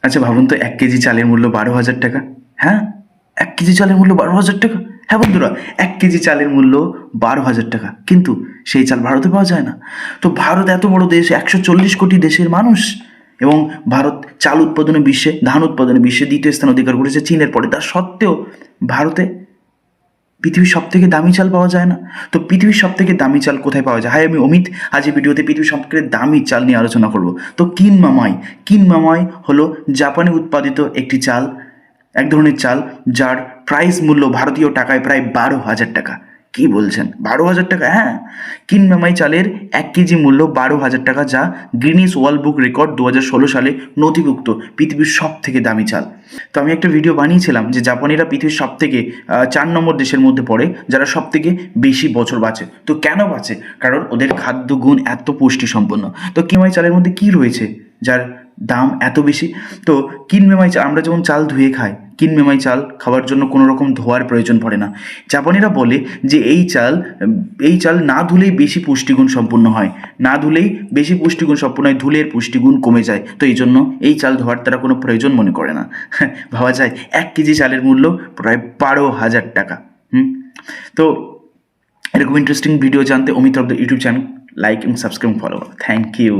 আচ্ছা ভাবুন তো, 1 কেজি চালের মূল্য 12,000 টাকা। হ্যাঁ, 1 কেজি চালের মূল্য 12,000 টাকা। হ্যাঁ বন্ধুরা, 1 কেজি চালের মূল্য 12,000 টাকা, কিন্তু সেই চাল ভারতে পাওয়া যায় না। তো ভারত এত বড় দেশ, 140 কোটি দেশের মানুষ, এবং ভারত চাল উৎপাদনে বিশ্বে, ধান উৎপাদনে বিশ্বে দ্বিতীয় স্থান অধিকার করেছে চীনের পরে। তা সত্ত্বেও ভারতে পৃথিবীর সব থেকে দামি চাল পাওয়া যায় না। তো পৃথিবীর সব থেকে দামি চাল কোথায় পাওয়া যায়? হাই, আমি অমিত। আজ এই ভিডিওতে পৃথিবীর সব থেকে দামি চাল নিয়ে আলোচনা করব। তো কিনমামাই হলো জাপানে উৎপাদিত একটি চাল, এক ধরনের চাল যার প্রাইস মূল্য ভারতীয় টাকায় প্রায় 12,000 টাকা। কি বলছেন, 12,000 টাকা? হ্যাঁ, কিনমামাই চালের 1 কেজি মূল্য 12,000 টাকা, যা গ্রিনিস ওয়ার্ল্ড বুক রেকর্ড 2016 সালে নথিভুক্ত পৃথিবীর সব থেকে দামি চাল। তো আমি একটা ভিডিও বানিয়েছিলাম যে জাপানিরা পৃথিবীর সব থেকে 4 নম্বর দেশের মধ্যে পড়ে যারা সব থেকে বেশি বছর বাঁচে। তো কেন বাঁচে? কারণ ওদের খাদ্য গুণ এত পুষ্টি সম্পন্ন। তো কিনমাই চালের মধ্যে কি রয়েছে যার দাম এত বেশি? তো কিনমেমাই চাল, আমরা যেমন চাল ধুয়ে খাই, কিনমেমাই চাল খাওয়ার জন্য কোনো রকম ধোয়ার প্রয়োজন পড়ে না। জাপানিরা বলে যে এই চাল না ধুলেই বেশি পুষ্টিগুণ সম্পন্ন হয়, না ধুলেই বেশি পুষ্টিগুণ সম্পন্ন হয়, ধুলের পুষ্টিগুণ কমে যায়। তো এই জন্য এই চাল ধোয়ার তারা কোনো প্রয়োজন মনে করে না। ভাবা যায় 1 কেজি চালের মূল্য প্রায় 12,000 টাকা। তো এরকম ইন্টারেস্টিং ভিডিও জানতে Amit of the YouTube channel like এবং সাবস্ক্রাইব ফলো করো। Thank you.